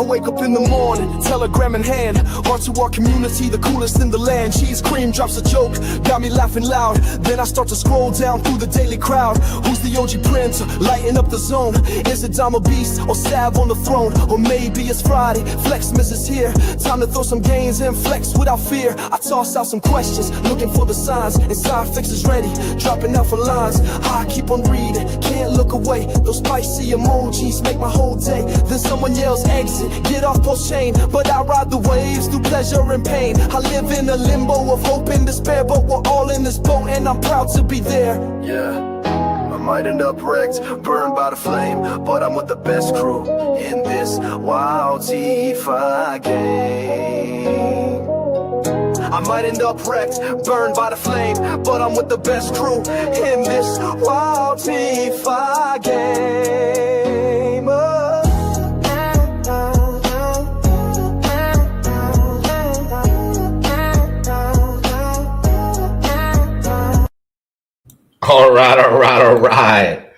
wake up in the morning, telegram in hand, on to our community, the coolest in the land. Cheese cream drops a joke, got me laughing loud. Then I start to scroll down through the daily crowd. Who's the OG Prince, lighting up the zone? Is it Dama Beast or Sav on the throne? Or maybe it's Friday, Flexmas is here. Time to throw some gains and flex without fear. I toss out some questions, looking for the signs. Inside fix is ready, dropping out for lines. I keep on reading, can't look away. Those spicy emojis make my whole day. Then someone yells exit, get off post chain. But I ride the waves through pleasure and pain. I live in a limbo of hope and despair, but we're all in this boat and I'm proud to be there. Yeah, I might end up wrecked, burned by the flame, but I'm with the best crew in this wild DeFi game. I might end up wrecked, burned by the flame, but I'm with the best crew in this wild DeFi game. All right.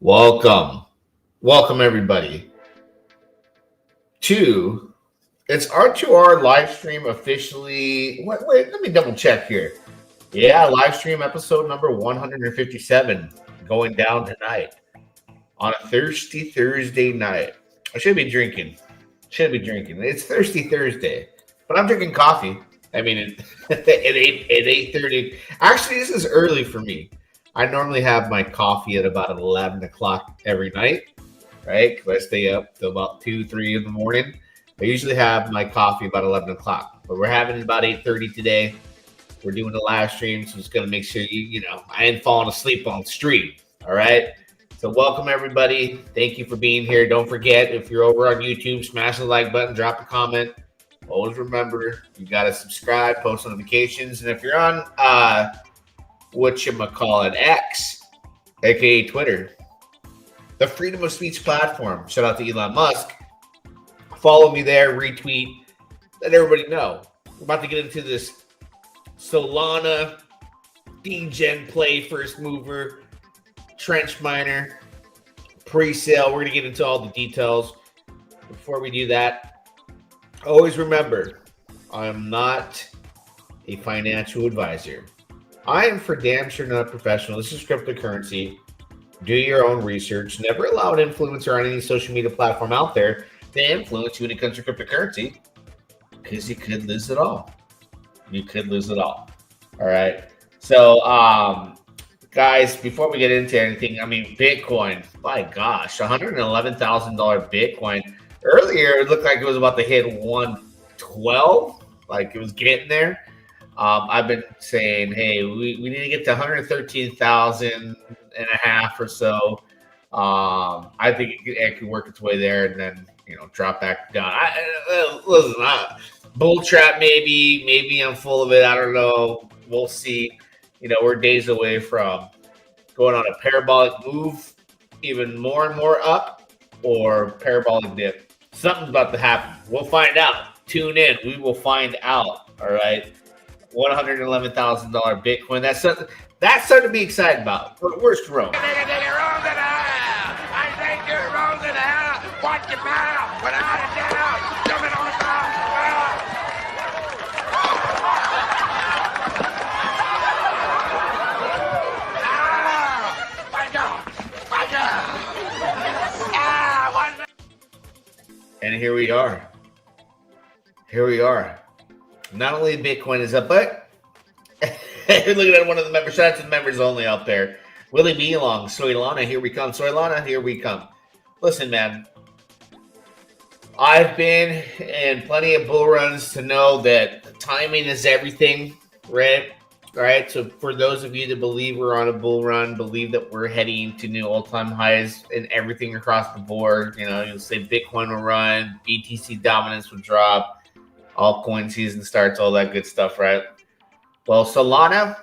Welcome everybody to it's R2R live stream officially. Wait, let me double check here. Yeah, live stream episode number 157 going down tonight on a thirsty Thursday night. I should be drinking. It's Thirsty Thursday, but I'm drinking coffee. I mean, at 8:30. Actually, this is early for me. I normally have my coffee at about 11 o'clock every night, right? Because I stay up till about 2, 3 in the morning. I usually have my coffee about 11 o'clock, but we're having it about 8:30 today. We're doing a live stream, so just going to make sure I ain't falling asleep on the stream, all right? So welcome, everybody. Thank you for being here. Don't forget, if you're over on YouTube, smash the like button, drop a comment. Always remember, you got to subscribe, post notifications, and if you're on X, aka Twitter, the freedom of speech platform. Shout out to Elon Musk. Follow me there, retweet, let everybody know. We're about to get into this Solana Degen play, first mover, trench miner, pre-sale. We're going to get into all the details. Before we do that, always remember, I'm not a financial advisor. I am for damn sure not a professional. This is cryptocurrency. Do your own research. Never allow an influencer on any social media platform out there to influence you when it comes to cryptocurrency, because you could lose it all. All right. So, guys, before we get into anything, I mean, Bitcoin, my gosh, $111,000 Bitcoin. Earlier, it looked like it was about to hit 112, like it was getting there. I've been saying, hey, we need to get to 113,000 and a half or so. I think it could work its way there and then, drop back down. Listen, bull trap, maybe I'm full of it. I don't know. We'll see. We're days away from going on a parabolic move, even more and more up, or parabolic dip. Something's about to happen. We'll find out. Tune in. We will find out. All right. $111,000 Bitcoin. That's something to be excited about. Where's Jerome? Watch your mouth without a doubt. Jumping on the ground. And here we are. Not only Bitcoin is up, but looking at one of the members. Shout out to the members only out there. Willie B. Long, Solana, here we come. Solana, here we come. Listen, man. I've been in plenty of bull runs to know that timing is everything, right? All right. So for those of you that believe we're on a bull run, believe that we're heading to new all-time highs in everything across the board, you'll say Bitcoin will run, BTC dominance will drop, altcoin season starts, all that good stuff, right? Well, Solana,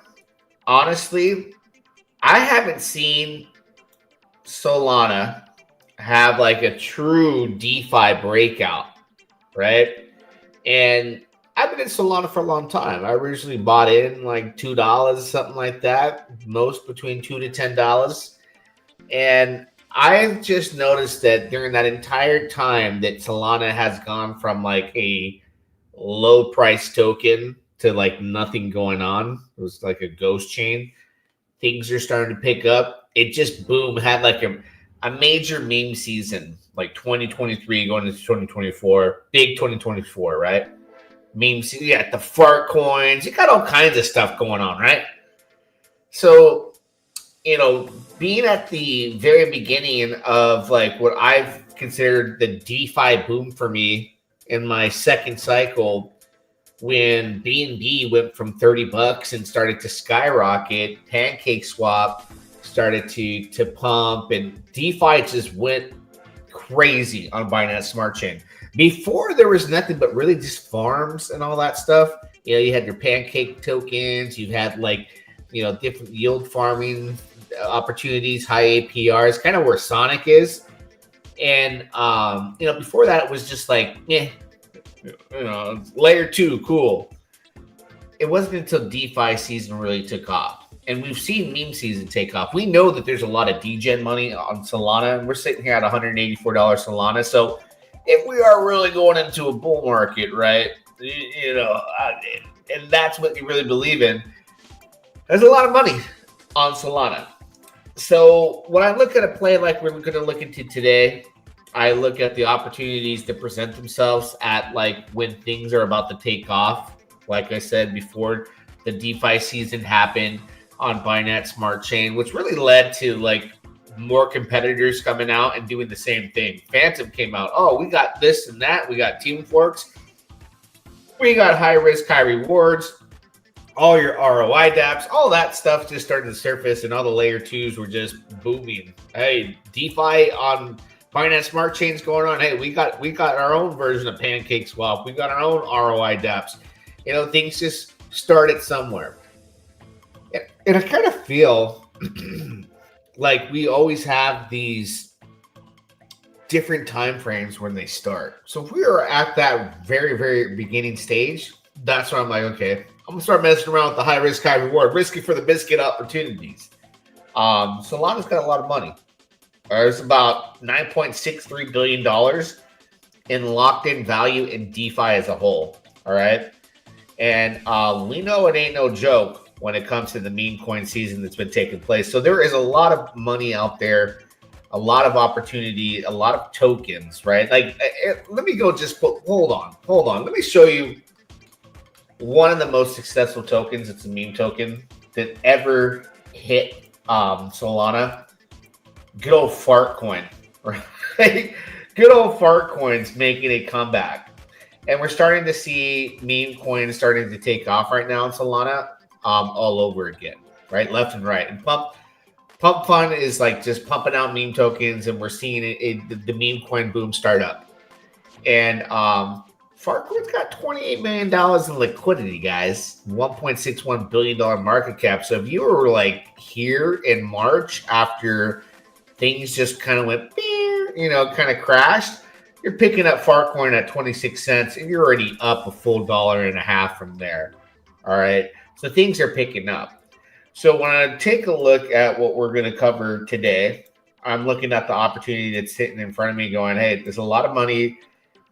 honestly, I haven't seen Solana have like a true DeFi breakout, right? And I've been in Solana for a long time. I originally bought in like $2, something like that, most between $2 to $10. And I've just noticed that during that entire time that Solana has gone from like a low price token to like nothing going on. It was like a ghost chain. Things are starting to pick up. It just boom had like a major meme season, like 2023 going into 2024, big 2024, right? Memes, you got the fart coins, you got all kinds of stuff going on, right? So, being at the very beginning of like what I've considered the DeFi boom for me in my second cycle, when BNB went from $30 and started to skyrocket, Pancake Swap started to pump, and DeFi just went crazy on Binance Smart Chain. Before there was nothing but really just farms and all that stuff. You had your Pancake tokens, you had like different yield farming opportunities, high APRs, kind of where Sonic is. And before that it was just like layer 2, cool. It wasn't until DeFi season really took off. And we've seen meme season take off. We know that there's a lot of Degen money on Solana, and we're sitting here at $184 Solana. So if we are really going into a bull market, right, and that's what you really believe in, there's a lot of money on Solana. So when I look at a play like we're going to look into today, I look at the opportunities that present themselves at like when things are about to take off. Like I said before, the DeFi season happened on Binance Smart Chain, which really led to like more competitors coming out and doing the same thing. Phantom came out. Oh, we got this and that. We got team forks. We got high risk, high rewards. All your ROI dApps, all that stuff just started to surface, and all the layer 2s were just booming. Hey, DeFi on Binance Smart Chain's going on. Hey, we got our own version of Pancake Swap. We got our own ROI dApps. Things just started somewhere. And I kind of feel like we always have these different time frames when they start. So if we are at that very, very beginning stage, that's where I'm like, okay, I'm gonna start messing around with the high risk, high reward, risky for the biscuit opportunities. Solana's got a lot of money. There's about $9.63 billion in locked in value in DeFi as a whole. All right. And we know it ain't no joke when it comes to the meme coin season that's been taking place. So there is a lot of money out there, a lot of opportunity, a lot of tokens, right? Like, let me go hold on. Let me show you one of the most successful tokens. It's a meme token that ever hit Solana. Good old fart coin, right? Good old fart coins making a comeback. And we're starting to see meme coins starting to take off right now in Solana all over again, right? Left and right. And Pump Fund is like just pumping out meme tokens, and we're seeing the meme coin boom start up. And Farcoin's got $28 million in liquidity, guys. $1.61 billion market cap. So if you were like here in March after things just kind of went, kind of crashed, you're picking up Farcoin at 26 cents, and you're already up a full $1.50 from there. All right. So things are picking up. So when I take a look at what we're going to cover today, I'm looking at the opportunity that's sitting in front of me going, hey, there's a lot of money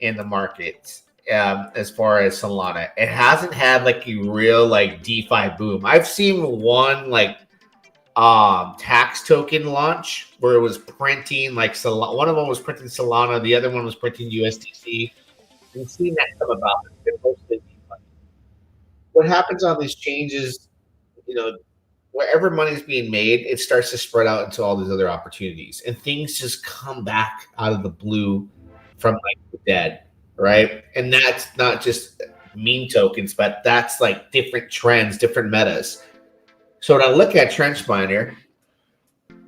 in the markets. As far as Solana, it hasn't had like a real like DeFi boom. I've seen one like tax token launch where it was printing like Solana. One of them was printing Solana, the other one was printing USDC. We've seen that come about. What happens on these changes, wherever money's being made, it starts to spread out into all these other opportunities, and things just come back out of the blue from like the dead. Right. And that's not just meme tokens, but that's like different trends, different metas. So when I look at Trenchminer,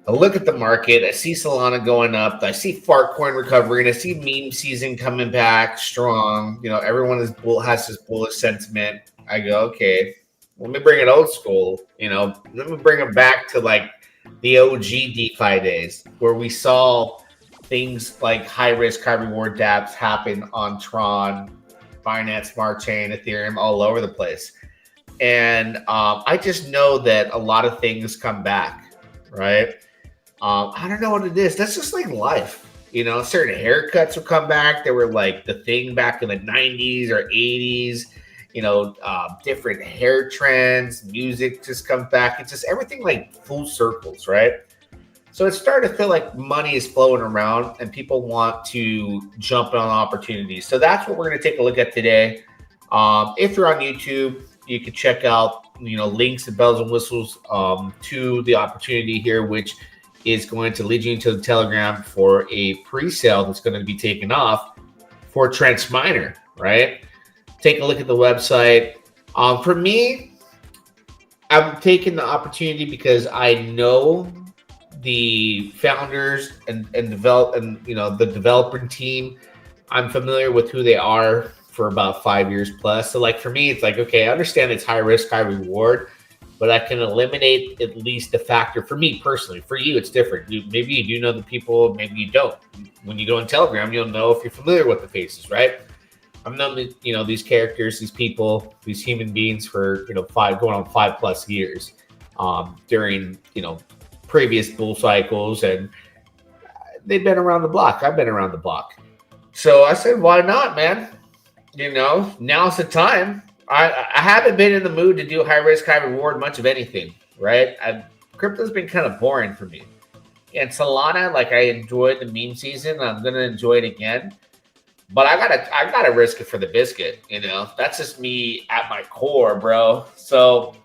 I look at the market, I see Solana going up, I see Fartcoin recovering, I see meme season coming back strong. Everyone has this bullish sentiment. I go, okay, let me bring it old school. Let me bring it back to like the OG DeFi days where we saw things like high risk, high reward dApps happen on Tron, Binance Smart Chain, Ethereum, all over the place. And I just know that a lot of things come back, right? I don't know what it is. That's just like life. Certain haircuts will come back. They were like the thing back in the 90s or 80s. Different hair trends, music just comes back. It's just everything like full circles, right? So it's starting to feel like money is flowing around and people want to jump on opportunities. So that's what we're going to take a look at today. If you're on YouTube, you can check out, links and bells and whistles to the opportunity here, which is going to lead you into the Telegram for a pre-sale that's going to be taken off for Trench Miner, right? Take a look at the website. For me, I'm taking the opportunity because I know the founders and the developer team. I'm familiar with who they are for about 5 years plus. So like for me, it's like, okay, I understand it's high risk, high reward, but I can eliminate at least the factor for me personally. For you, it's different. Maybe you do know the people, maybe you don't. When you go on Telegram, you'll know if you're familiar with the faces, right? I've known these characters, these people, these human beings for going on 5+ years during previous bull cycles, and they've been around the block. I've been around the block. So I said, why not, man? Now's the time. I haven't been in the mood to do high risk, high reward much of anything, right? Crypto's been kind of boring for me. And Solana, like I enjoyed the meme season. I'm gonna enjoy it again. But I gotta risk it for the biscuit, That's just me at my core, bro. So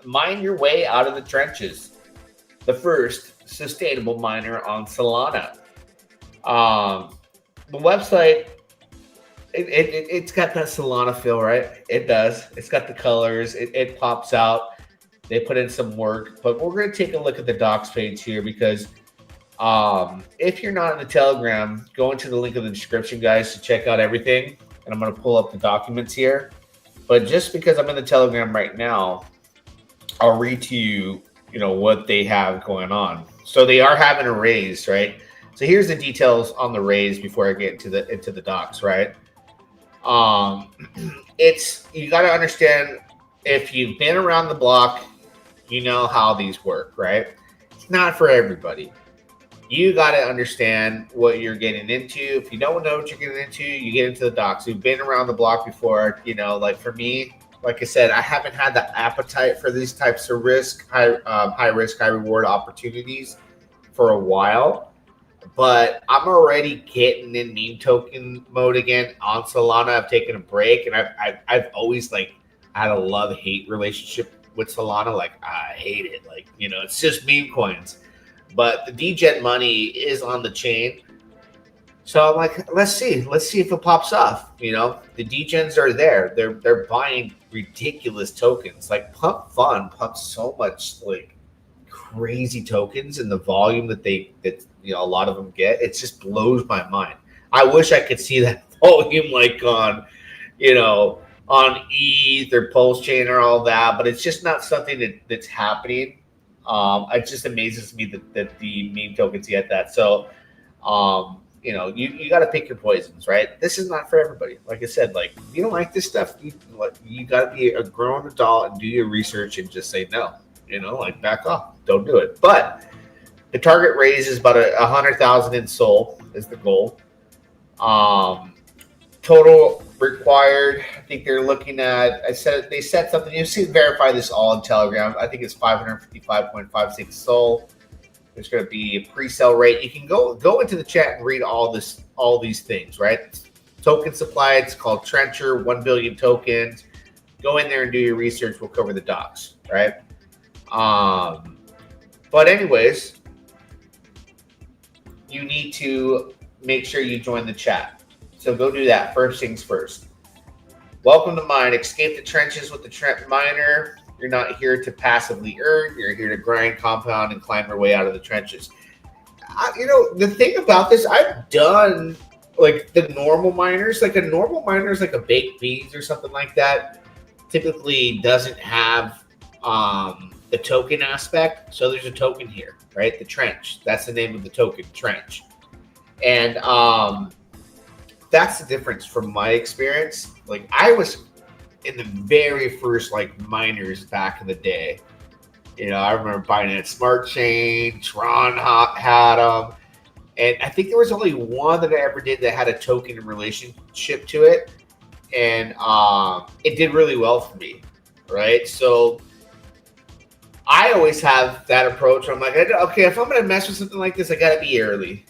mine your way out of the trenches. The first sustainable miner on Solana. The website, it's got that Solana feel, right? It does. It's got the colors. It pops out. They put in some work, but we're going to take a look at the docs page here because if you're not in the Telegram, go into the link in the description, guys, to check out everything. And I'm going to pull up the documents here. But just because I'm in the Telegram right now, I'll read to you, what they have going on. So they are having a raise, right? So here's the details on the raise before I get into the docs, right? You got to understand, if you've been around the block, you know how these work, right? It's not for everybody. You got to understand what you're getting into. If you don't know what you're getting into, you get into the docs. You've been around the block before, like for me, like I said, I haven't had the appetite for these types of high risk, high reward opportunities for a while. But I'm already getting in meme token mode again on Solana. I've taken a break, and I've always had a love-hate relationship with Solana. Like, I hate it. It's just meme coins. But the Degen money is on the chain. So I'm like, let's see if it pops off. The Degens are there. They're buying ridiculous tokens. Like Pump Fund pumps so much crazy tokens, and the volume that a lot of them get, it just blows my mind. I wish I could see that volume on on ETH or Pulse Chain or all that, but it's just not something that's happening. It just amazes me that the meme tokens get that. So you got to pick your poisons, right? This is not for everybody. Like I said, you don't like this stuff, you got to be a grown adult and do your research and just say no, back off, don't do it. But the target raise is about 100,000 in SOL is the goal. Total required, I think they're looking at, they said something, you see, verify this all in Telegram. I think it's 555.56 SOL. There's going to be a pre-sale rate. You can go into the chat and read all these things, right? Token supply, it's called Trencher, 1 billion tokens. Go in there and do your research. We'll cover the docs, right? But anyways, you need to make sure you join the chat. So go do that. First things first. Welcome to Mine. Escape the trenches with the Trent Miner. You're not here to passively earn. You're here to grind, compound, and climb your way out of the trenches. The thing about this, I've done the normal miners. A normal miner is like a baked beans or something like that. Typically doesn't have the token aspect. So there's a token here, right? The trench. That's the name of the token, trench. And that's the difference from my experience. I was in the very first miners back in the day. I remember Binance Smart Chain, Tron had them. And I think there was only one that I ever did that had a token in relationship to it. And it did really well for me, right? So I always have that approach. I'm like, okay, if I'm going to mess with something like this, I got to be early.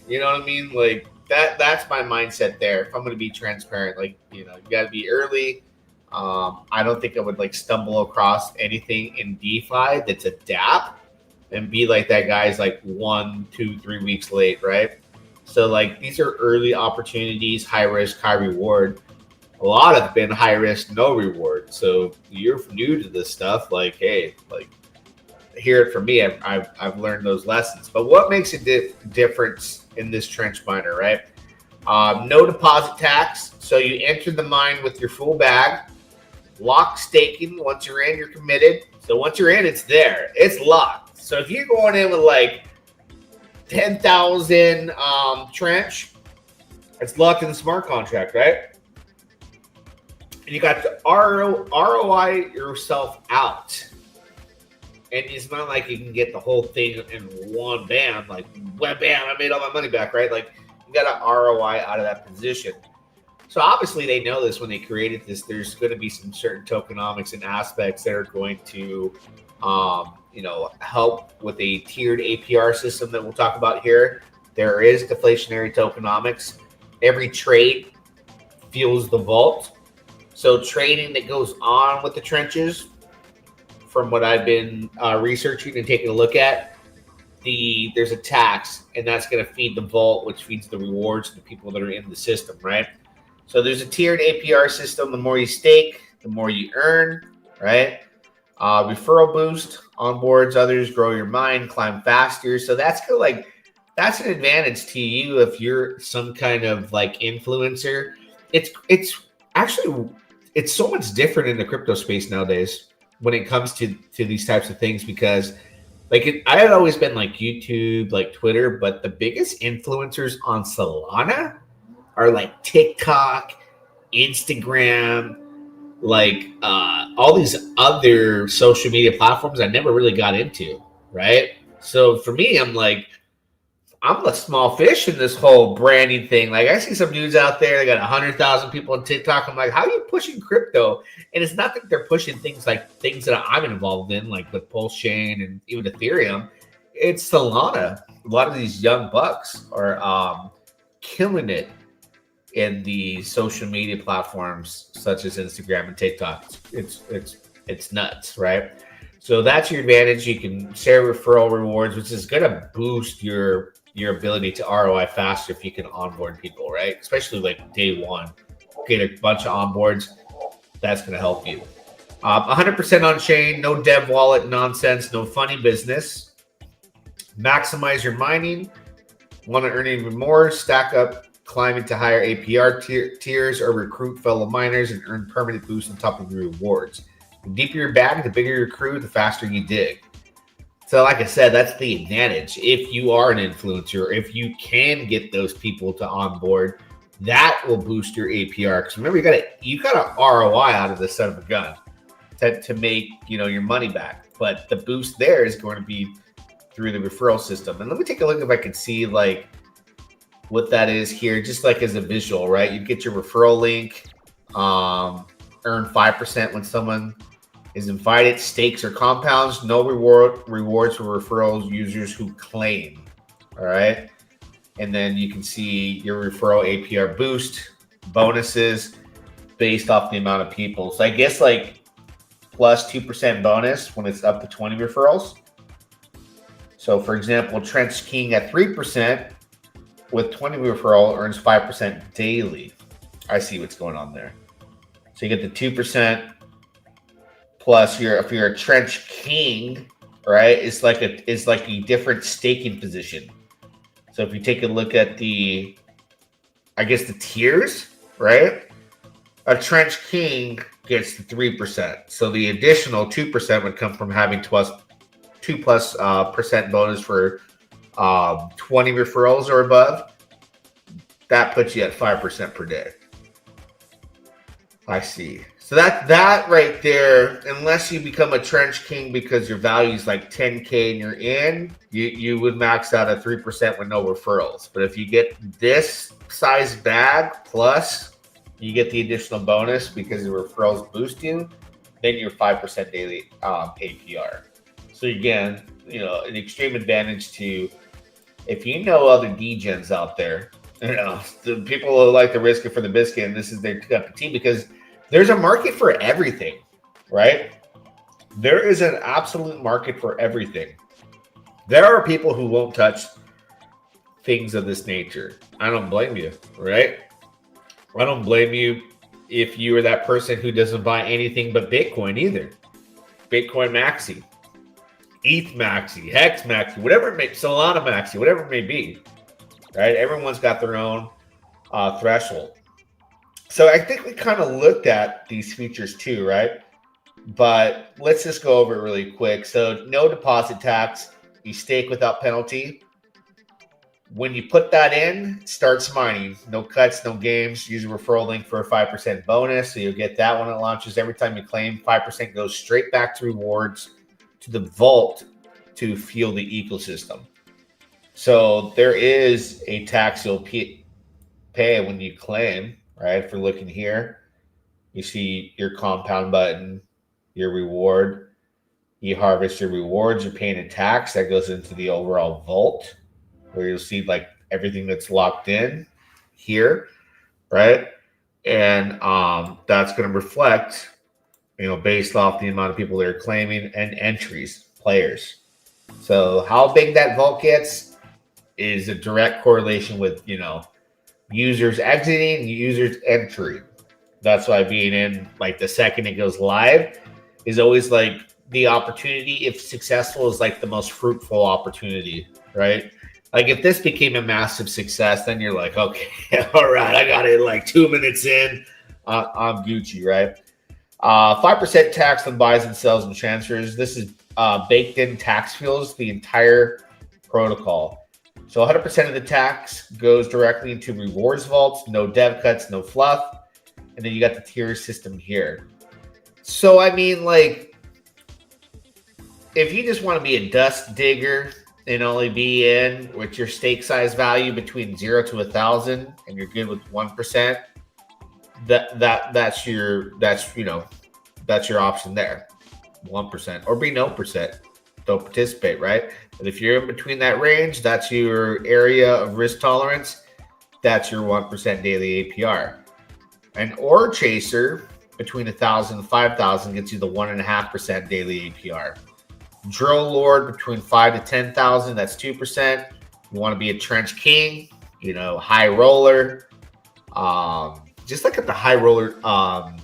You know what I mean? Like that's my mindset there. If I'm going to be transparent, like, you got to be early. I don't think I would like stumble across anything in DeFi that's a dApp and be like that guy's like 1, 2, 3 weeks late, right? So like these are early opportunities, high risk, high reward. A lot have been high risk, no reward. So you're new to this stuff, like, hey, like hear it from me. I've learned those lessons. But what makes a difference in this trench miner, right? No deposit tax. So you enter the mine with your full bag. Lock staking. Once you're in, you're committed. So once you're in, it's there. It's locked. So if you're going in with like 10,000 trench, it's locked in the smart contract, right? And you got to ROI yourself out. And it's not like you can get the whole thing in one bam, like bam, I made all my money back, right? Like you got to ROI out of that position. So obviously they know this when they created this. There's going to be some certain tokenomics and aspects that are going to, help with a tiered APR system that we'll talk about here. There is deflationary tokenomics. Every trade fuels the vault. So trading that goes on with the trenches, from what I've been researching and taking a look at, there's a tax, and that's going to feed the vault, which feeds the rewards to the people that are in the system, right? So there's a tiered APR system. The more you stake, the more you earn, right? Referral boost, onboards others, grow your mind, climb faster. So that's kind of like, that's an advantage to you if you're some kind of like influencer. It's actually, it's so much different in the crypto space nowadays when it comes to these types of things, because like I had always been like YouTube, like Twitter, but the biggest influencers on Solana are like TikTok, Instagram, like all these other social media platforms I never really got into, right? So for me, I'm a small fish in this whole branding thing. Like I see some dudes out there, they got 100,000 people on TikTok. I'm like, how are you pushing crypto? And it's not that they're pushing things that I'm involved in, like with Pulse Chain and even Ethereum. It's Solana. A lot of these young bucks are killing it in the social media platforms such as Instagram and TikTok. It's nuts, right? So that's your advantage. You can share referral rewards, which is going to boost your ability to ROI faster if you can onboard people, right? Especially like day one, get a bunch of onboards. That's going to help you. 100% on chain, no dev wallet nonsense, no funny business. Maximize your mining. Want to earn even more? Stack up, climb into higher APR tiers, or recruit fellow miners and earn permanent boosts on top of your rewards. The deeper your bag, the bigger your crew, the faster you dig. So like I said, that's the advantage. If you are an influencer, if you can get those people to onboard, that will boost your APR. Because remember, you got to ROI out of this son of a gun to make your money back. But the boost there is going to be through the referral system. And let me take a look if I can see like what that is here, just like as a visual, right? You get your referral link, earn 5% when someone is invited, stakes or compounds, no rewards for referrals users who claim. All right. And then you can see your referral APR boost bonuses based off the amount of people. So I guess like plus 2% bonus when it's up to 20 referrals. So for example, Trench King at 3% with 20 referral earns 5% daily. I see what's going on there. So you get the 2%. Plus, if you're a Trench King, right, it's like a different staking position. So if you take a look at the tiers, right, a Trench King gets the 3%. So the additional 2% would come from having 2+% bonus for 20 referrals or above. That puts you at 5% per day. I see. So that right there, unless you become a trench king because your value is like 10K and you're in, you would max out at 3% with no referrals. But if you get this size bag plus you get the additional bonus because the referrals boost you, then you're 5% daily APR. So again, an extreme advantage to if you know other degens out there, the people who like the risk it for the biscuit, and this is their cup of tea because there's a market for everything, right? There is an absolute market for everything. There are people who won't touch things of this nature. I don't blame you, right? I don't blame you if you are that person who doesn't buy anything but Bitcoin either. Bitcoin Maxi, ETH Maxi, Hex Maxi, whatever it may be, Solana Maxi, whatever it may be, right? Everyone's got their own threshold. So I think we kind of looked at these features too, right? But let's just go over it really quick. So no deposit tax, you stake without penalty. When you put that in, it starts mining. No cuts, no games. Use a referral link for a 5% bonus. So you'll get that when it launches. Every time you claim, 5% goes straight back to rewards to the vault to fuel the ecosystem. So there is a tax you'll pay when you claim, right? If we're looking here, you see your compound button, your reward. You harvest your rewards, you're paying a tax that goes into the overall vault where you'll see like everything that's locked in here, right? And that's going to reflect, based off the amount of people that are claiming and entries, players. So how big that vault gets is a direct correlation with, users exiting, users entering. That's why being in like the second it goes live is always like the opportunity, if successful, is like the most fruitful opportunity, right? Like if this became a massive success, then you're like, okay, all right, I got it like 2 minutes in, I'm Gucci, right? 5% tax on buys and sells and transfers. This is baked in tax fuels the entire protocol. So 100% of the tax goes directly into rewards vaults, no dev cuts, no fluff. And then you got the tier system here. So, I mean, like, if you just want to be a dust digger and only be in with your stake size value between 0 to 1,000 and you're good with 1%, that's your option there. 1% or be no percent. Don't participate, right? But if you're in between that range, that's your area of risk tolerance. That's your 1% daily APR. An ore chaser between 1,000 and 5,000 gets you the 1.5% daily APR. Drill lord between 5 to 10,000, that's 2%. You want to be a trench king, high roller. Just like at the high roller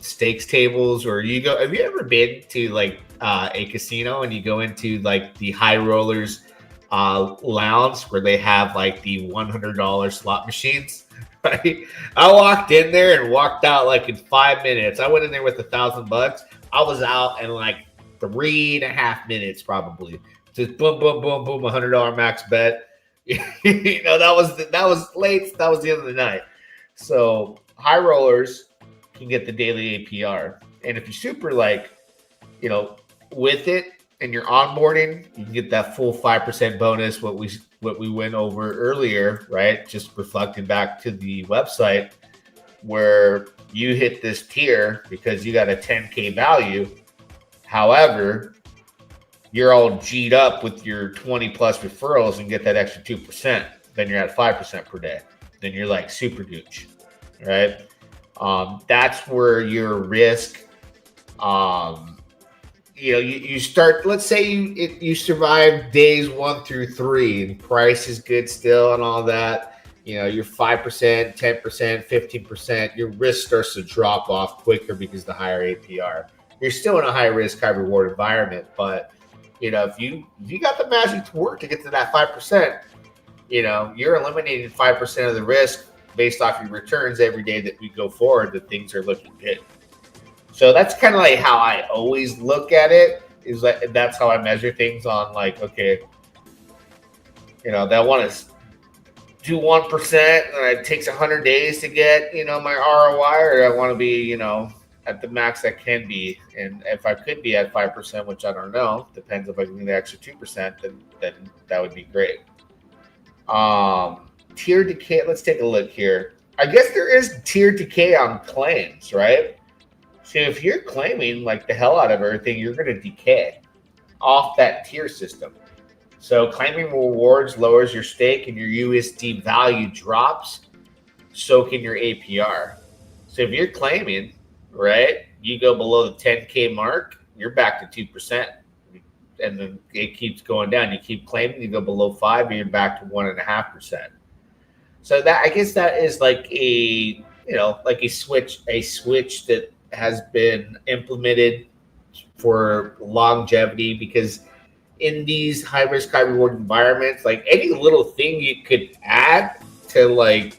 stakes tables, or you go. Have you ever been to like a casino and you go into like the high rollers lounge where they have like the $100 slot machines? Right? I walked in there and walked out like in 5 minutes. I went in there with $1,000. I was out in like 3.5 minutes, probably. Just boom, boom, boom, boom, $100 max bet. That was late. That was the end of the night. So high rollers can get the daily APR, and if you're super with it and you're onboarding, you can get that full 5% bonus. What we went over earlier, right? Just reflecting back to the website where you hit this tier because you got a 10K value. However, you're all G'd up with your 20 plus referrals and get that extra 2%. Then you're at 5% per day. Then you're like super gooch, right? That's where your risk, you start, let's say you survive days 1 through 3 and price is good still and all that, you're 5%, 10%, 15%, your risk starts to drop off quicker because of the higher APR. You're still in a high risk, high reward environment, but if you got the magic to work to get to that 5%, you're eliminating 5% of the risk based off your returns every day that we go forward, that things are looking good. So that's kind of like how I always look at it, is like that's how I measure things on like, okay, that want to do 1% and it takes 100 days to get, my ROI, or I want to be, at the max that can be, and if I could be at 5%, which I don't know, depends if I can do the extra 2%, then that would be great. Tier decay. Let's take a look here. I guess there is tier decay on claims, right? So if you're claiming like the hell out of everything, you're going to decay off that tier system. So claiming rewards lowers your stake and your USD value drops. So can your APR. So if you're claiming, right, you go below the 10K mark, you're back to 2%. And then it keeps going down. You keep claiming, you go below 5, and you're back to 1.5%. So that, I guess that is like a switch that has been implemented for longevity, because in these high risk, high reward environments, like any little thing you could add to like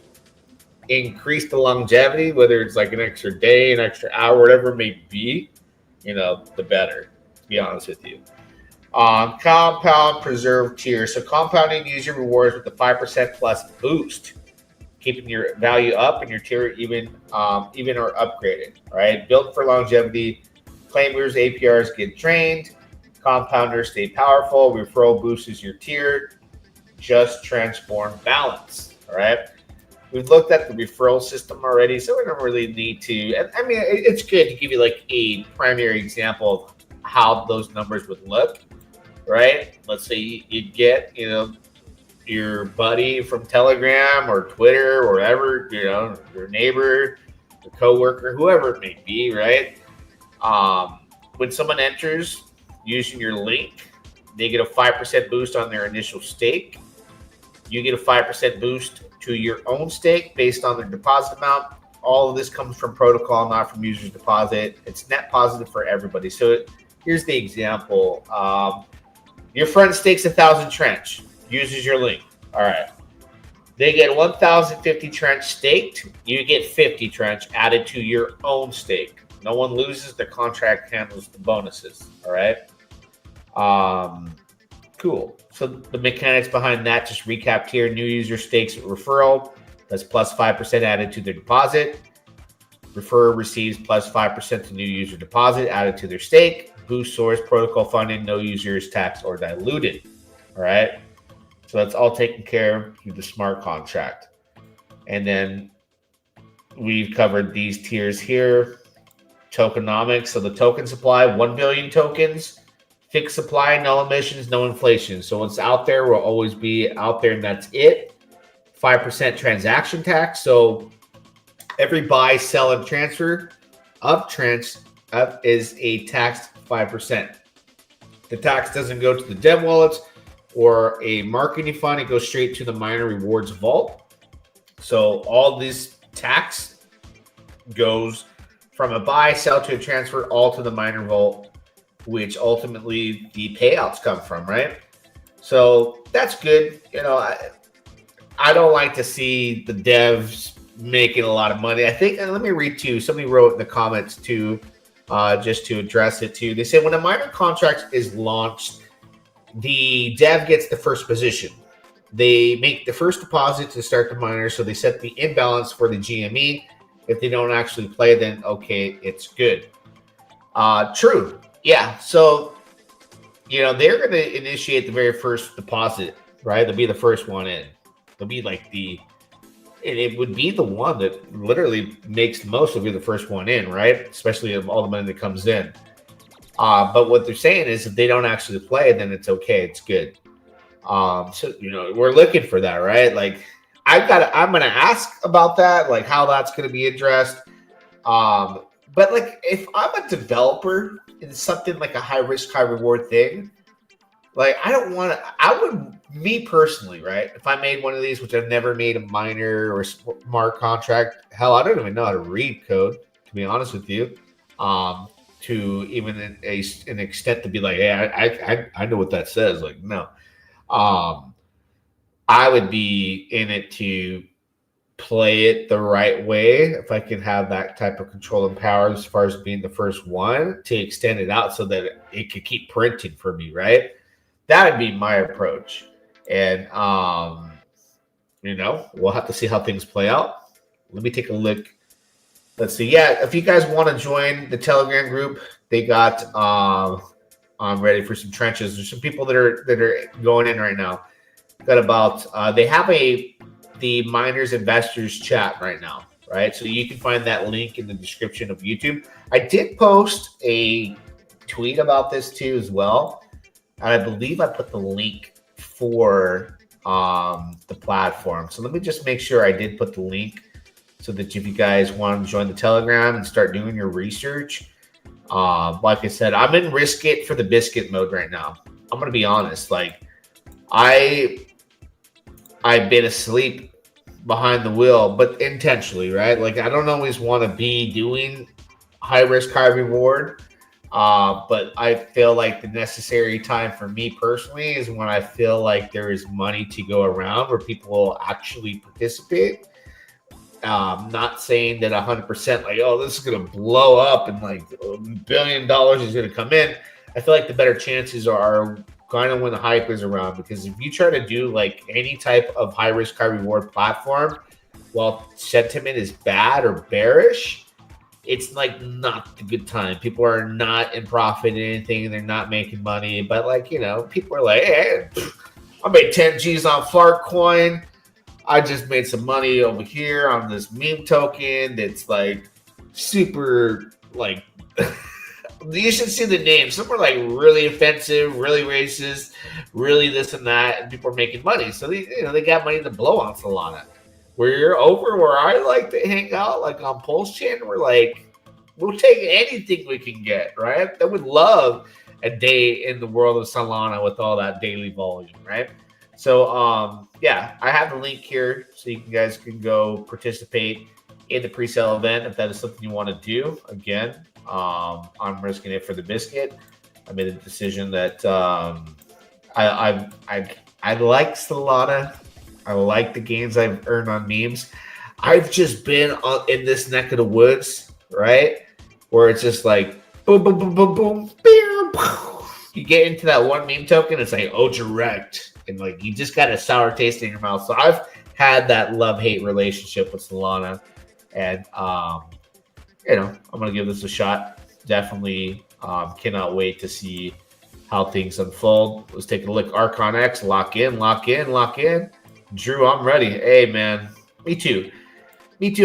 increase the longevity, whether it's like an extra day, an extra hour, whatever it may be, the better, to be honest with you. Compound preserve tier. So compounding user rewards with the 5% plus boost, keeping your value up and your tier even or upgraded. Right, built for longevity. Claimers APRs get drained. Compounders stay powerful. Referral boosts your tier. Just transform balance. All right. We've looked at the referral system already, so we don't really need to. I mean, it's good to give you like a primary example of how those numbers would look. Right? Let's say you get, your buddy from Telegram or Twitter or whatever, your neighbor, your coworker, whoever it may be, right? When someone enters using your link, they get a 5% boost on their initial stake. You get a 5% boost to your own stake based on their deposit amount. All of this comes from protocol, not from user's deposit. It's net positive for everybody. So here's the example. Your friend stakes 1,000 trench, uses your link. All right. They get 1,050 trench staked. You get 50 trench added to your own stake. No one loses. The contract handles the bonuses. All right. Cool. So the mechanics behind that, just recap here. New user stakes referral. That's plus 5% added to their deposit. Referrer receives plus 5% to new user deposit added to their stake. Boost source protocol funding, no user is taxed or diluted. All right. So that's all taken care of through the smart contract. And then we've covered these tiers here. Tokenomics. So the token supply, 1 billion tokens, fixed supply, no emissions, no inflation. So what's out there will always be out there, and that's it. 5% transaction tax. So every buy, sell, and transfer of is a taxed 5%. The tax doesn't go to the dev wallets or a marketing fund. It goes straight to the miner rewards vault. So all this tax goes from a buy, sell to a transfer, all to the miner vault, which ultimately the payouts come from, right? So that's good. I don't like to see the devs making a lot of money. I think, and let me read to you, somebody wrote in the comments too, just to address it too. They say when a miner contract is launched, the dev gets the first position. They make the first deposit to start the miner, so they set the imbalance for the GME. If they don't actually play, then okay, it's good. True. Yeah. So, they're going to initiate the very first deposit, right? They'll be the first one in. They'll be like it would be the one that literally makes the most. Will be the first one in, right? Especially of all the money that comes in. But what they're saying is if they don't actually play, then it's okay. It's good. So, we're looking for that, right? Like I'm going to ask about that, like how that's going to be addressed. But like if I'm a developer in something like a high risk, high reward thing, like me personally, right? If I made one of these, which I've never made a miner or a smart contract, hell, I don't even know how to read code, to be honest with you. To even an extent to be like, hey, I know what that says. Like, no. I would be in it to play it the right way if I can have that type of control and power as far as being the first one to extend it out so that it could keep printing for me, right? That would be my approach. And, we'll have to see how things play out. Let me take a look let's see. Yeah, if you guys want to join the Telegram group, they got I'm ready for some trenches. There's some people that are going in right now. Got about they have the miners investors chat right now, right? So you can find that link in the description of YouTube. I did post a tweet about this too as well, and I believe I put the link for the platform. So let me just make sure I did put the link so that if you guys want to join the Telegram and start doing your research, like I said, I'm in risk it for the biscuit mode right now. I'm gonna be honest, like I've been asleep behind the wheel, but intentionally, right? Like I don't always want to be doing high risk, high reward. But I feel like the necessary time for me personally is when I feel like there is money to go around where people will actually participate. Not saying that 100% like, oh, this is going to blow up and like $1 billion is going to come in. I feel like the better chances are kind of when the hype is around, because if you try to do like any type of high risk, high reward platform, while sentiment is bad or bearish, it's like not the good time. People are not in profit in anything. They're not making money. But like, you know, people are like, hey, I made 10 G's on Fartcoin. I just made some money over here on this meme token that's like super like you should see the names. Some are like really offensive, really racist, really this and that, and people are making money. So they got money to blow on Solana. Where you're over where I like to hang out, like on Pulse Chain, we're like, we'll take anything we can get, right? I would love a day in the world of Solana with all that daily volume, right? So yeah, I have the link here so you guys can go participate in the pre-sale event if that is something you want to do. Again, I'm risking it for the biscuit. I made a decision that I like Solana. I like the gains I've earned on memes. I've just been in this neck of the woods, right? Where it's just like boom, boom, boom, boom, boom, boom, boom. You get into that one meme token, it's like, oh, direct. And like you just got a sour taste in your mouth. So I've had that love-hate relationship with Solana. And I'm gonna give this a shot. Definitely cannot wait to see how things unfold. Let's take a look. Archon X, lock in, lock in, lock in. Drew, I'm ready. Hey man, me too.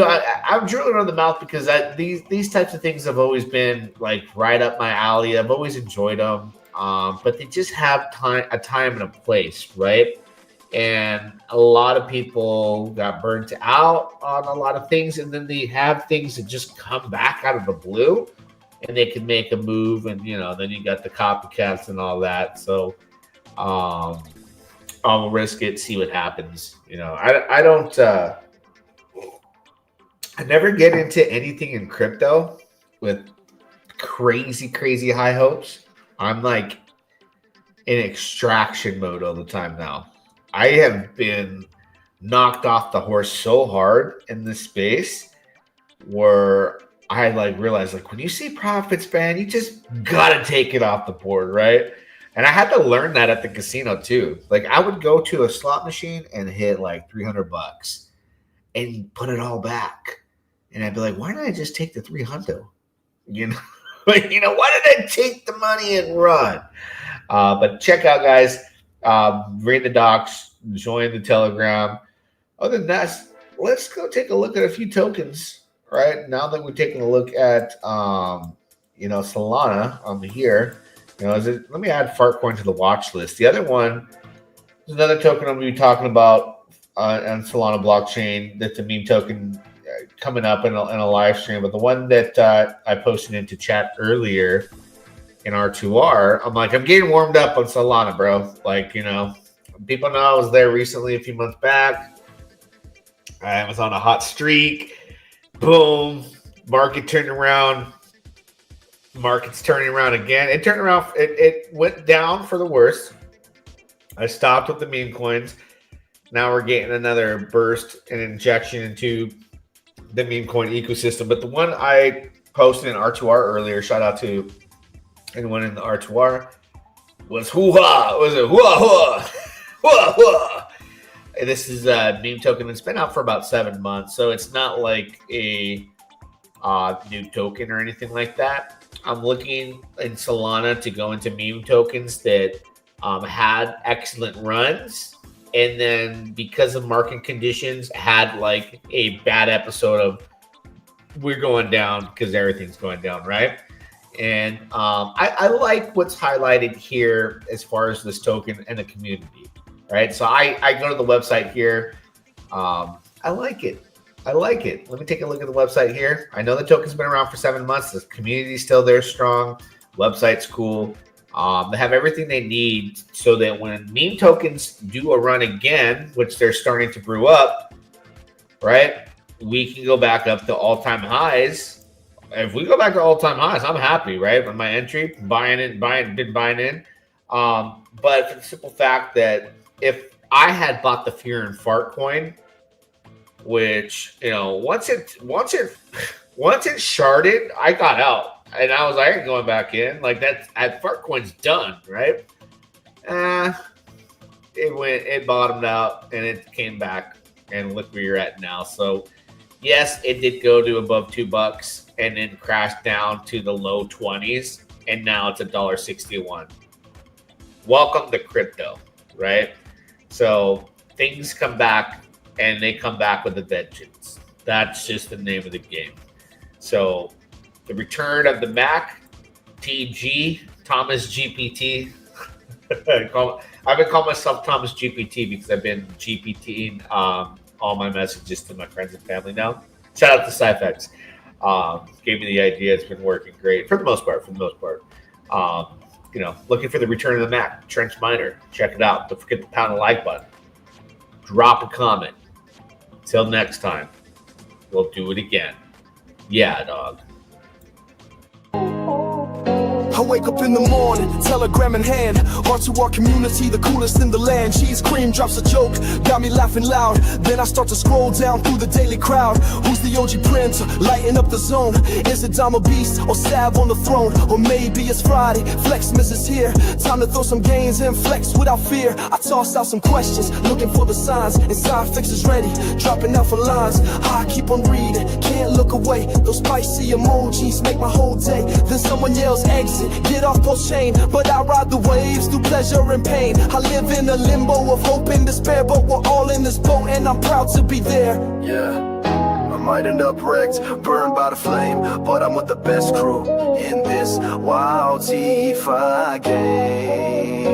I'm drilling on the mouth because these types of things have always been like right up my alley. I've always enjoyed them. But they just have a time and a place, right? And a lot of people got burnt out on a lot of things, and then they have things that just come back out of the blue, and they can make a move, and then you got the copycats and all that. So, I'll risk it, see what happens. I don't. I never get into anything in crypto with crazy high hopes. I'm like in extraction mode all the time now. I have been knocked off the horse so hard in this space where I like realized like when you see profits, man, you just gotta take it off the board, right? And I had to learn that at the casino too. Like I would go to a slot machine and hit like $300 and put it all back. And I'd be like, why didn't I just take the 300? Why did I take the money and run? But check out, guys. Read the docs. Join the Telegram. Other than that, let's go take a look at a few tokens. Right now that we're taking a look at, Solana on here. Let me add Fartcoin to the watch list. The other one is another token I'm going to be talking about on Solana Blockchain. That's a meme token coming up in a live stream. But the one that I posted into chat earlier in R2R, I'm getting warmed up on Solana, bro. People know I was there recently a few months back. I was on a hot streak. Boom. Market turned around. Market's turning around again. It turned around. It went down for the worst. I stopped with the meme coins. Now we're getting another burst and injection into the meme coin ecosystem. But the one I posted in R2R earlier, shout out to anyone in the R2R, was hoo-ha. Was it hoo-ha? Hoo-ha. This is a meme token that's been out for about 7 months. So it's not like a new token or anything like that. I'm looking in Solana to go into meme tokens that had excellent runs, and then because of market conditions, had like a bad episode of we're going down because everything's going down, right? And I like what's highlighted here as far as this token and the community, right? So I go to the website here. I like it. I like it. Let me take a look at the website here. I know the token's been around for 7 months. The community's still there strong. Website's cool. They have everything they need so that when meme tokens do a run again, which they're starting to brew up, right? We can go back up to all-time highs. If we go back to all-time highs, I'm happy, right? With my entry, been buying in. But for the simple fact that if I had bought the Fear and Fart coin, which, you know, once it sharded, I got out, and I was like, I ain't going back in. Like that Fart coin's done, right? It bottomed out and it came back, and look where you're at now. So yes, it did go to above $2 and then crashed down to the low 20s, and now it's $1.61. Welcome to crypto, right? So things come back, and they come back with a vengeance. That's just the name of the game. So the return of the Mac, TG, Thomas GPT. I've been calling myself Thomas GPT because I've been GPTing all my messages to my friends and family now. Shout out to Cyfex. Gave me the idea. It's been working great for the most part. You know, looking for the return of the Mac, Trench Miner. Check it out. Don't forget to pound the like button. Drop a comment. Till next time, we'll do it again. Yeah, dog. I wake up in the morning, telegram in hand. Heart to our community, the coolest in the land. Cheese cream drops a joke, got me laughing loud. Then I start to scroll down through the daily crowd. Who's the OG prince, lighting up the zone? Is it Dama Beast or Sav on the throne? Or maybe it's Friday, Flexmas is here. Time to throw some gains and flex without fear. I toss out some questions, looking for the signs. And Cyfex is ready, dropping out for lines. I keep on reading, can't look away. Those spicy emojis make my whole day. Then someone yells exit, get off post chain. But I ride the waves through pleasure and pain. I live in a limbo of hope and despair, but we're all in this boat and I'm proud to be there. Yeah, I might end up wrecked, burned by the flame, but I'm with the best crew in this wild T5 game.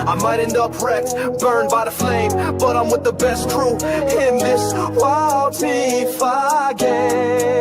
I might end up wrecked, burned by the flame, but I'm with the best crew in this wild T5 game.